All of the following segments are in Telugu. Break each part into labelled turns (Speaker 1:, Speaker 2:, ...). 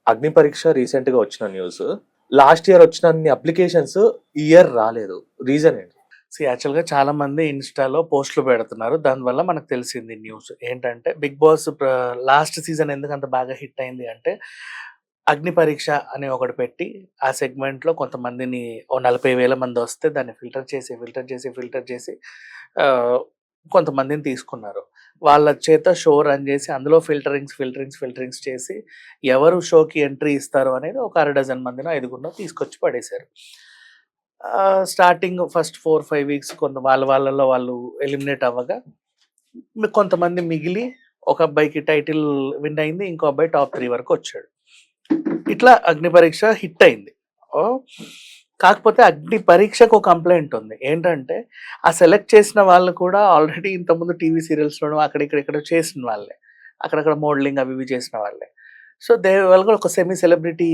Speaker 1: అగ్ని పరీక్ష రీసెంట్‌గా వచ్చిన న్యూస్. లాస్ట్ ఇయర్ వచ్చినన్ని అప్లికేషన్స్ ఈ ఇయర్ రాలేదు. రీజన్ ఏంటి?
Speaker 2: యాక్చువల్‌గా చాలామంది ఇన్‌స్టాలో పోస్ట్‌లు పెడుతున్నారు. దానివల్ల మనకు తెలిసింది న్యూస్. ఏంటంటే 'బిగ్ బాస్' లాస్ట్ సీజన్ ఎందుకంత బాగా హిట్ అయింది అంటే, అగ్ని పరీక్ష అని ఒకటి పెట్టి, ఆ సెగ్మెంట్‌లో కొంతమందిని ఓ 40,000 మందొస్తే దాన్ని ఫిల్టర్ చేసి ఆహ్, కొంతమందిని తీసుకున్నారు. వాళ్ళ చేత షో రన్ చేసి, అందులో ఫిల్టరింగ్స్ చేసి, ఎవరు షోకి ఎంట్రీ ఇస్తారు అనేది ఒక అర డజన్ మందినో, ఐదుగురినో తీసుకొచ్చి పడేశారు. స్టార్టింగ్ ఫస్ట్ 4, 5 వీక్స్ కొంత వాళ్ళలో వాళ్ళు ఎలిమినేట్ అవ్వగా, కొంతమంది మిగిలి ఒక అబ్బాయికి టైటిల్ విన్ అయింది. ఇంకో అబ్బాయి టాప్ 3 వరకొచ్చాడు. ఇట్లా అగ్ని పరీక్ష హిట్ అయింది. ఓహ్! కాకపోతే అగ్ని పరీక్షకు ఒక కంప్లెయింట్ ఉంది. ఏంటంటే, ఆ సెలెక్ట్ చేసిన వాళ్ళు కూడా ఆల్రెడీ ఇంతకుముందు టీవీ సీరియల్స్‌లోనో అక్కడ ఇక్కడ చేసిన వాళ్ళే. అక్కడక్కడ మోడలింగ్ అవి ఇవి చేసిన వాళ్ళే. సో, వాళ్ళు కూడా ఒక సెమీ సెలబ్రిటీ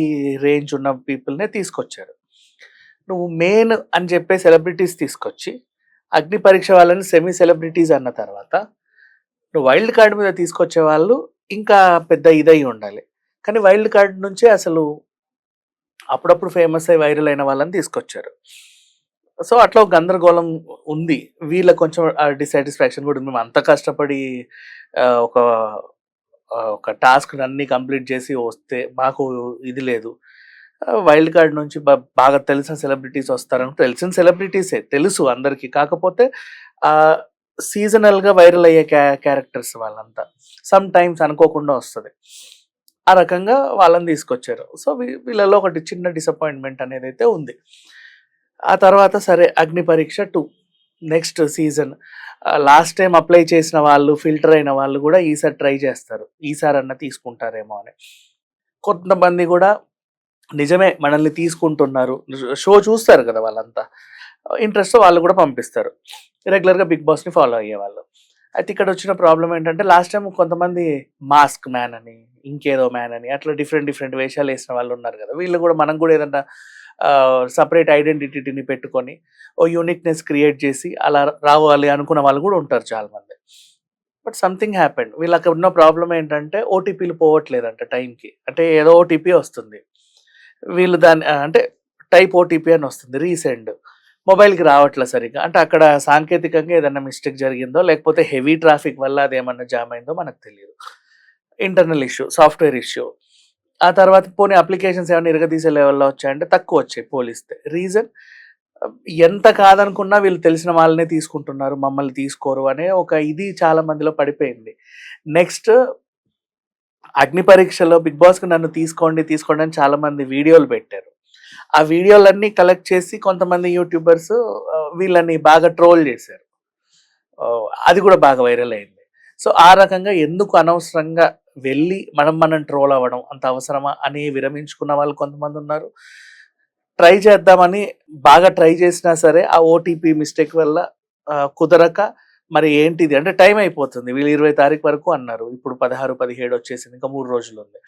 Speaker 2: రేంజ్ ఉన్న పీపుల్‌నే తీసుకొచ్చారు. నువ్వు మెయిన్ అని చెప్పే సెలబ్రిటీస్ తీసుకొచ్చి, అగ్ని పరీక్ష వాళ్ళని సెమీ సెలబ్రిటీస్ అన్న తర్వాత, నువ్వు వైల్డ్ కార్డ్ మీద తీసుకొచ్చే వాళ్ళు ఇంకా పెద్ద ఇదై ఉండాలి. కానీ వైల్డ్ కార్డ్ నుంచే అసలు అప్పుడప్పుడు ఫేమస్ అయ్యి వైరల్ అయిన వాళ్ళని తీసుకొచ్చారు. సో, అట్లా ఒక గందరగోళం ఉంది. వీళ్ళకి కొంచెం డిసాటిస్ఫాక్షన్ కూడా ఉంది. మేము అంత కష్టపడి ఒక ఒక టాస్క్‌నన్నీ కంప్లీట్ చేసి వస్తే మాకు ఇది లేదు. వైల్డ్ కార్డ్ నుంచి బాగా తెలిసిన సెలబ్రిటీస్ వస్తారని తెలిసిన సెలబ్రిటీసే తెలుసు అందరికి. కాకపోతే ఆహ్, సీజనల్‌గా వైరల్ అయ్యే క్యారెక్టర్స్ వాళ్ళంతా. సమ్ టైమ్స్ అనుకోకుండా వస్తది. ఆ రకంగా వాళ్ళని తీసుకొచ్చారు. సో, వీళ్ళలో ఒకటి చిన్న డిసప్పాయింట్‌మెంట్ అనేదైతే ఉంది. ఆ తర్వాత సరే 'అగ్ని పరీక్ష 2' next season. Last time apply చేసిన వాళ్ళు, ఫిల్టర్ అయిన వాళ్ళు గూడా ఈసారి ట్రై చేస్తారు. ఈసారన్నా తీసుకుంటారేమో అని. కొంతమంది గూడా నిజమే మనల్ని తీసుకుంటున్నారు. షో చూస్తారు కదా వాళ్ళంతా. ఇంట్రెస్ట్‌తో వాళ్ళు కూడా పంపిస్తారు. రెగ్యులర్‌గా 'బిగ్ బాస్‌ని' ఫాలో అయ్యేవాళ్ళు. అయితే ఇక్కడొచ్చిన ప్రాబ్లమ్ ఏంటంటే లాస్ట్ టైమ్ కొంతమంది మాస్క్ మ్యాన్ అని, ఇంకేదో మ్యాన్ అని అట్లా డిఫరెంట్ వేషాలేసిన వాళ్ళున్నారు కదా! వీళ్ళు కూడా మనం కూడా ఏదన్నా సెపరేట్ ఐడెంటిటీని పెట్టుకొని, ఓ యూనిక్‌నెస్ క్రియేట్ చేసి అలా రావాలి అనుకున్న వాళ్ళు కూడా ఉంటారు చాలామంది. But something happened. వీళ్ళకున్న ప్రాబ్లమ్ ఏంటంటే ఓటీపీలు పోవట్లేదంట టైంకి. అంటే ఏదో ఓటీపీ వస్తుంది. వీళ్ళు దాన్ని అంటే టైప్ ఓటీపీ అని వస్తుంది రీసెండ్. మొబైల్‌కి రావట్లే సరిగ్గా. అంటే అక్కడ సాంకేతికంగా ఏదన్నా మిస్టేక్ జరిగిందో, లేకపోతే హెవీ ట్రాఫిక్ వల్ల అదేమన్నా జామ్ అయిందో మనకు తెలీదు. Internal issue, software issue. ఆ తర్వాత పోనీ అప్లికేషన్స్ ఏమన్నా ఇరగదీసే లెవెల్‌లో వచ్చాయంటే తక్కువొచ్చాయి పోలిస్తే. రీజన్ ఎంత కాదనుకున్నా వీళ్ళు తెలిసిన వాళ్ళనే తీసుకుంటున్నారు. మమ్మల్ని తీసుకోరు అనే ఒక ఇది చాలా మందిలో పడిపోయింది. నెక్స్ట్ 'అగ్ని పరీక్షలో' 'బిగ్ బాస్‌కి' నన్ను తీసుకోండి అని చాలామంది వీడియోలు పెట్టారు. ఆ వీడియోలన్నీ కలెక్ట్ చేసి కొంతమంది యూట్యూబర్స్ వీళ్ళని బాగా ట్రోల్ చేశారు. అది కూడా బాగా వైరల్ అయింది. సో, ఆ రకంగా ఎందుకు అనవసరంగా వెళ్ళి మనం ట్రోల్ అవ్వడం అంత అవసరమా అని విరమించుకున్న వాళ్ళు కొంతమందున్నారు. ట్రై చేద్దామని బాగా ట్రై చేసినా సరే ఆ ఓటీపీ మిస్టేక్ వల్ల కుదరక మరి ఏంటిది అంటే టైం అయిపోతుంది. వీళ్ళు 20 తారీఖు వరకు అన్నారు. ఇప్పుడు 16, 17 వచ్చేసింది. ఇంకా 3 రోజులుంది.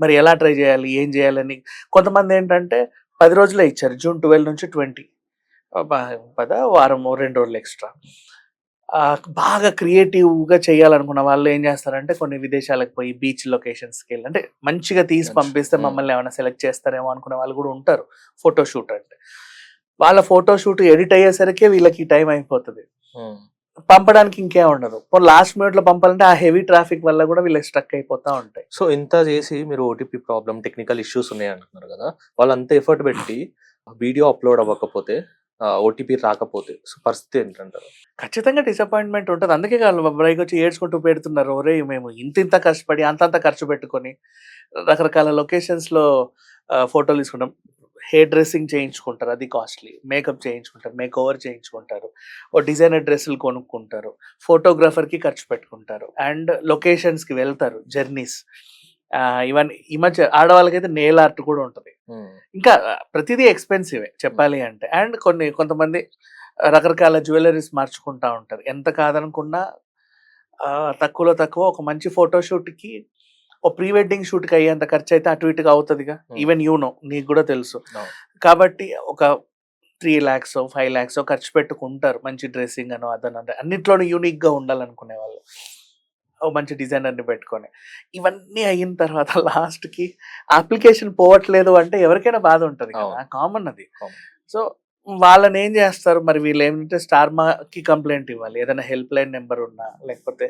Speaker 2: మరి ఎలా ట్రై చేయాలి? ఏం చేయాలని కొంతమందేంటంటే 10 రోజులే ఇచ్చారు. జూన్ 12 నుంచి 20 వారమో 2 రోజులు ఎక్స్‌ట్రా. బాగా క్రియేటివ్‌గా చేయాలనుకున్న వాళ్ళు ఏం చేస్తారంటే కొన్ని విదేశాలకు పోయి బీచ్ లొకేషన్స్‌కెళ్ళి అంటే మంచిగా తీసి పంపిస్తే మమ్మల్ని ఏమైనా సెలెక్ట్ చేస్తారేమో అనుకునే వాళ్ళు కూడా ఉంటారు. ఫోటో షూట్ అంటే. వాళ్ళ ఫోటో షూట్ ఎడిట్ అయ్యేసరికే వీళ్ళకి టైం అయిపోతది. పంపడానికి ఇంకేం ఉండదు. పోనీ లాస్ట్ మినిట్‌లో పంపాలంటే ఆ హెవీ ట్రాఫిక్ వల్ల కూడా వీళ్ళకి స్ట్రక్ అయిపోతా ఉంటాయి.
Speaker 1: సో, ఇంత చేసి మీరు ఓటీపీ ప్రాబ్లమ్, టెక్నికల్ ఇష్యూస్ ఉన్నాయంటున్నారు కదా! వాళ్ళంత ఎఫర్ట్ పెట్టి వీడియో అప్‌లోడ్ అవ్వకపోతే, ఓటీపీ రాకపోతే సో, పరిస్థితి ఏంటంటారు?
Speaker 2: ఖచ్చితంగా డిసప్పాయింట్‌మెంట్ ఉంటది. అందుకే ఆళ్ళు పైకొచ్చి ఏడ్చుకుంటూ పెడుతున్నారు. ఒరేయ్! మేము ఇంతింత కష్టపడి అంతంత ఖర్చు పెట్టుకొని రకరకాల లొకేషన్స్‌లో ఫోటోలు తీసుకుంటాం. హెయిర్ డ్రెస్సింగ్ చేయించుకుంటారు. అది కాస్ట్‌లీ. మేకప్ చేయించుకుంటారు. మేకోవర్ చేయించుకుంటారు. ఓ డిజైనర్ డ్రెస్సులు కొనుక్కుంటారు. ఫోటోగ్రాఫర్‌కి ఖర్చు పెట్టుకుంటారు. అండ్ లొకేషన్స్‌కి వెళ్తారు. జర్నీస్. ఈవెన్ ఈ మధ్య ఆడవాళ్ళకైతే నెయిల్ ఆర్ట్ కూడా ఉంటది. ఇంకా ప్రతిదీ ఎక్స్‌పెన్సివే చెప్పాలి అంటే. అండ్ కొంతమంది రకరకాల జ్యువెల్లరీస్ మార్చుకుంటా ఉంటారు. ఎంత కాదనుకున్నా తక్కువలో తక్కువ ఒక మంచి ఫోటో షూట్‌కి ఓ ప్రీ వెడ్డింగ్ షూట్‌కి అయ్యేంత ఖర్చయితే అటు ఇటుగా అవుతదిగా. ఈవెన్ నీకు గూడా తెలుసు. కాబట్టి ఒక 3,00,000 5,00,000 ఖర్చు పెట్టుకుంటారు. మంచి డ్రెస్సింగ్ అనో అదనో అన్నిట్లోనూ యూనిక్‌గా ఉండాలనుకునే వాళ్ళు. ఓ మంచి డిజైనర్ని పెట్టుకొని ఇవన్నీ అయిన తర్వాత లాస్ట్కి అప్లికేషన్ పోవట్లేదు అంటే ఎవరికైనా బాధ ఉంటుంది కదా,
Speaker 1: అవును.
Speaker 2: కామన్ అది.
Speaker 1: అవును.
Speaker 2: సో వాళ్ళని ఏం చేస్తారు మరి, వీళ్ళు ఏంటంటే స్టార్మాకి కంప్లైంట్ ఇవ్వాలి, ఏదైనా హెల్ప్ లైన్ నెంబర్ ఉన్నా, లేకపోతే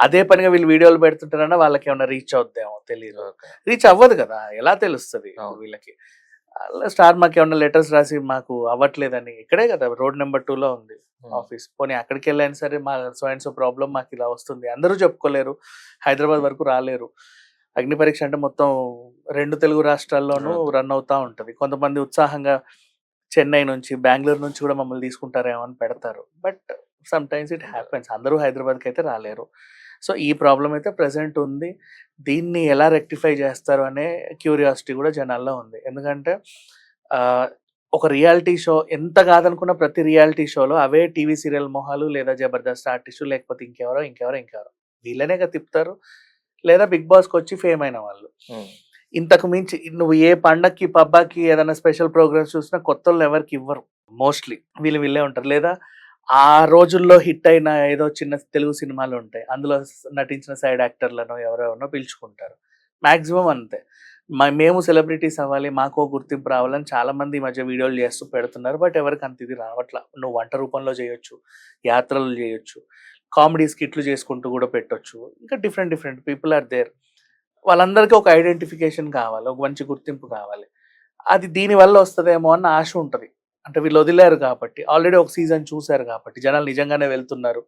Speaker 2: అదే పనిగా వీళ్ళు వీడియోలు పెడుతుంటారన్నా వాళ్ళకి ఏమైనా రీచ్ అవుద్దేమో తెలియదు.
Speaker 1: ఓకే.
Speaker 2: రీచ్ అవ్వదు కదా, ఎలా తెలుస్తుంది
Speaker 1: అవును.
Speaker 2: వీళ్ళకి. స్టార్ మాకు ఏమన్నా లెటర్స్ రాసి మాకు అవ్వట్లేదని, ఇక్కడే కదా రోడ్ నెంబర్ 2లో ఉంది ఆఫీస్, పోనీ అక్కడికి వెళ్ళైనా సరే మా సో అండ్ సో ప్రాబ్లం మాకు ఇలా వస్తుంది, అందరూ చెప్పుకోలేరు, హైదరాబాద్ వరకు రాలేరు. అగ్ని పరీక్ష అంటే మొత్తం 2 తెలుగు రాష్ట్రాల్లోనూ రన్ అవుతా ఉంటది. కొంతమంది ఉత్సాహంగా చెన్నై నుంచి, బెంగుళూరు నుంచి కూడా మమ్మల్ని తీసుకుంటారేమో అని పెడతారు. But some times it happens. అందరూ హైదరాబాద్‌కి అయితే రాలేరు. సో, ఈ ప్రాబ్లమ్ అయితే ప్రెజెంట్ ఉంది. దీన్ని ఎలా రెక్టిఫై చేస్తారు అనే క్యూరియాసిటీ కూడా జనాల్లో ఉంది. ఎందుకంటే ఆహ్, ఒక రియాలిటీ షో ఎంత కాదనుకున్న ప్రతి రియాలిటీ షోలో అవే టీవీ సీరియల్ మొహాలు, లేదా జబర్దస్త్ ఆర్టిస్టులు, లేకపోతే ఇంకెవరో వీళ్ళనేగా తిప్పుతారు. లేదా బిగ్ బాస్‌కొచ్చి ఫేమ్ అయిన వాళ్ళు.
Speaker 1: హ్మ్.
Speaker 2: ఇంతకు మించి నువ్వు ఏ పండక్కి, పబ్బాకి ఏదైనా స్పెషల్ ప్రోగ్రామ్స్ చూసినా కొత్తోళ్ళని ఎవరికీ ఇవ్వరు. మోస్ట్‌లీ వీళ్ళే ఉంటారు. లేదా ఆ రోజుల్లో హిట్ అయిన ఏదో చిన్న తెలుగు సినిమాలు ఉంటాయి, అందులో నటించిన సైడ్ యాక్టర్‌లనో ఎవరెవరినో పిలుచుకుంటారు. మాక్సిమం అంతే. మేము సెలబ్రిటీస్ అవ్వాలి, మాకో గుర్తింపు రావాలని చాలామంది ఈ మధ్య వీడియోలు చేస్తూ పెడుతున్నారు. బట్ ఎవరికి అంత ఇది రావట్ల. నువ్వు వంట రూపంలో చేయొచ్చు, యాత్రలు చేయొచ్చు, కామెడీ స్కిట్లు చేసుకుంటూ కూడా పెట్టొచ్చు. ఇంకా డిఫరెంట్ పీపుల్ ఆర్ దేర్. వాళ్ళందరికీ ఒక ఐడెంటిఫికేషన్ కావాలి, ఒక మంచి గుర్తింపు కావాలి. అది దీనివల్ల వస్తదేమో అన్న ఆశ ఉంటది. అంటే వీళ్ళు వదిలారు కాబట్టి, ఆల్రెడీ ఒక సీజన్ చూసారు కాబట్టి, జనాలు నిజంగానే వెళ్తున్నారు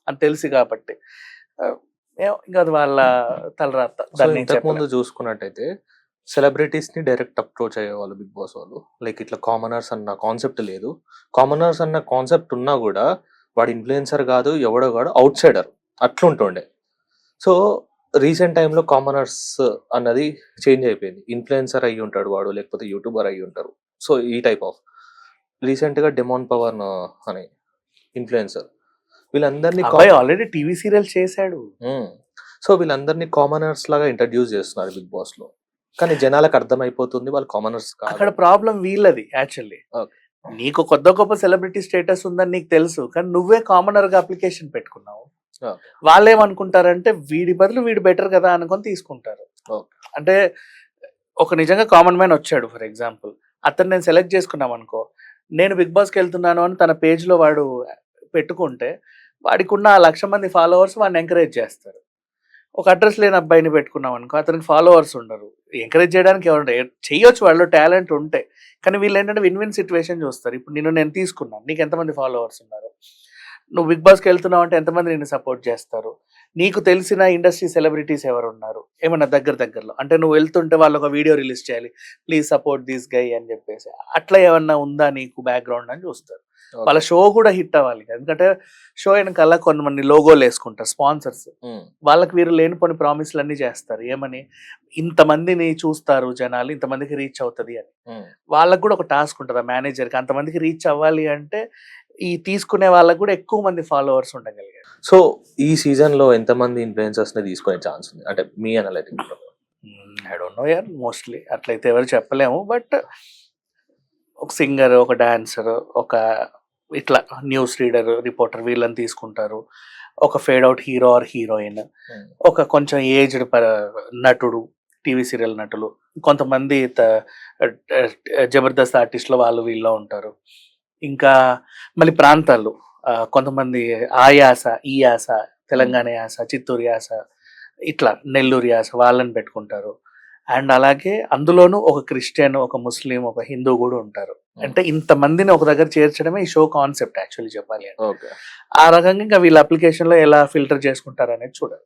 Speaker 2: అని తెలిసి కాబట్టి. ఏమో ఇంక అది వాళ్ళ తలరాత.
Speaker 1: సో,
Speaker 2: దాన్నేం
Speaker 1: ఇంతకుముందు
Speaker 2: చెప్పలేం.
Speaker 1: చూసుకున్నట్టయితే సెలబ్రిటీస్‌ని డైరెక్ట్ అప్రోచ్ అయ్యేవాళ్ళు బిగ్ బాస్ వాళ్ళు. లైక్ ఇట్లా కామనర్స్ అన్న కాన్సెప్ట్ లేదు. కామనర్స్ అన్న కాన్సెప్ట్ ఉన్నా గూడా వాడు ఇన్‌ఫ్లుయెన్సర్ గాదు, ఎవడో గాడు ఔట్‌సైడర్ అట్లుంటుండే. సో, రీసెంట్ టైమ్‌లో కామనర్స్ అన్నది చేంజ్ అయిపోయింది. ఇన్‌ఫ్లుయెన్సర్ అయ్యి ఉంటాడు వాడు, లేకపోతే యూట్యూబర్ అయ్యి ఉంటారు. సో, ఈ టైప్ ఆఫ్ రీసెంట్‌గా డెమాన్ పవన్ అనే ఇన్‌ఫ్లుయెన్సర్ వీళ్ళందరినీ
Speaker 2: అబ్బాయి ఆల్రెడీ టీవీ సీరియల్ చేశాడు.
Speaker 1: సో, వీళ్ళందరినీ కామనర్స్ లాగా ఇంట్రడ్యూస్ చేస్తున్నారు బిగ్ బాస్‌లో. కానీ జనాలకు అర్థమైపోతుంది వాళ్ళు కామనర్స్
Speaker 2: అక్కడ
Speaker 1: కాదు.
Speaker 2: ప్రాబ్లం వీళ్ళది యాక్చువల్లీ.
Speaker 1: ఓకే.
Speaker 2: నీకు కొద్దో గొప్ప సెలబ్రిటీ స్టేటస్ ఉందని నీకు తెలుసు, కానీ నువ్వే కామనర్‌గా అప్లికేషన్ పెట్టుకున్నావు.
Speaker 1: ఓకే.
Speaker 2: వాళ్ళేమనుకుంటారంటే వీడి బదులు వీడు బెటర్ కదా అనుకొని తీసుకుంటారు.
Speaker 1: ఓకే.
Speaker 2: అంటే ఒక నిజంగా కామన్ మ్యాన్ వచ్చాడు ఫర్ ఎగ్జాంపుల్. అతన్ని నేను సెలెక్ట్ చేసుకున్నామనుకో, నేను బిగ్ బాస్‌కెళ్తున్నాను అని తన పేజ్‌లో వాడు పెట్టుకుంటే, వాడికున్న ఆ 1,00,000 మంది ఫాలోవర్స్ వాడిని ఎంకరేజ్ చేస్తారు. ఒక అడ్రెస్ లేని అబ్బాయిని పెట్టుకున్నామనుకో, అతనికి ఫాలోవర్స్ ఉండరు. ఎంకరేజ్ చేయడానికి చెయ్యొచ్చు వాళ్ళలో టాలెంట్ ఉంటే. కానీ వీళ్ళేంటంటే విన్ విన్ సిట్యుయేషన్ చూస్తారు. ఇప్పుడు నేను తీసుకున్నాను, నీకు ఎంతమంది ఫాలోవర్స్ ఉన్నారు? నువ్వు బిగ్ బాస్‌కెళ్తున్నావు అంటే ఎంతమంది నిన్ను సపోర్ట్ చేస్తారు? నీకు తెలిసిన ఇండస్ట్రీ సెలబ్రిటీస్ ఎవరున్నారు? ఏమన్నా దగ్గరలో. అంటే నువ్వు వెళ్తుంటే వాళ్ళు ఒక వీడియో రిలీజ్ చేయాలి, ప్లీజ్ సపోర్ట్ దిస్ గై అని చెప్పేసి. అట్లా ఏమన్నా ఉందా నీకు బ్యాక్‌గ్రౌండ్ అని చూస్తారు. వాళ్ళ
Speaker 1: ఓకే.
Speaker 2: షో కూడా హిట్ అవ్వాలి. ఎందుకంటే షో వెనకాల కొంతమంది లోగోలు వేసుకుంటారు స్పాన్సర్స్.
Speaker 1: హ్మ్.
Speaker 2: వాళ్ళకి వీరు లేనిపోని ప్రామిస్‌లన్నీ చేస్తారు. ఏమని? ఇంతమందిని చూస్తారు జనాలు, ఇంతమందికి రీచ్ అవుతది అని.
Speaker 1: హ్మ్.
Speaker 2: వాళ్ళకి కూడా ఒక టాస్క్ ఉంటది ఆ మేనేజర్‌కి. అంతమందికి రీచ్ అవ్వాలి అంటే ఈ తీసుకునే వాళ్ళకి కూడా ఎక్కువ మంది ఫాలోవర్స్ ఉండగలిగారు.
Speaker 1: సో, ఈ సీజన్‌లో ఎంతమంది ఇన్‌ఫ్లుయెన్సర్స్‌ని తీసుకునే ఛాన్స్ ఉంది? అంటే మీ అనలైటిక్ ప్రకారం.
Speaker 2: ఐ డోంట్ నో యార్, మోస్ట్‌లీ అట్లయితే ఎవరు చెప్పలేము. బట్ ఒక సింగర్, ఒక డాన్సర్, ఒక ఇట్లా న్యూస్ రీడర్, రిపోర్టర్ వీళ్ళని తీసుకుంటారు. ఒక fade out hero or heroine,
Speaker 1: హ్మ్.
Speaker 2: ఒక కొంచెం ఏజ్డ్ నటుడు, టీవీ సీరియల్ నటులు, కొంతమంది జబర్దస్త్ ఆర్టిస్ట్‌లో వాళ్ళు వీళ్ళు ఉంటారు. ఇంకా మళ్ళీ ప్రాంతాలు, కొంతమంది ఆ యాస, ఈ యాస, తెలంగాణ యాస, చిత్తూరు యాస, ఇట్లా నెల్లూరు యాస వాళ్ళని పెట్టుకుంటారు. అండ్ అలాగే అందులోనూ ఒక క్రిస్టియన్, ఒక ముస్లిం, ఒక హిందూ కూడా ఉంటారు.
Speaker 1: హ్మ్.
Speaker 2: అంటే ఇంతమందిని ఒక దగ్గర చేర్చడమే ఈ షో కాన్సెప్ట్ యాక్చువల్లీ చెప్పాలి అంటే.
Speaker 1: ఓకే.
Speaker 2: ఆ రకంగా ఇంకా వీళ్ళ అప్లికేషన్‌లో ఎలా ఫిల్టర్ చేసుకుంటారనేది చూడాలి.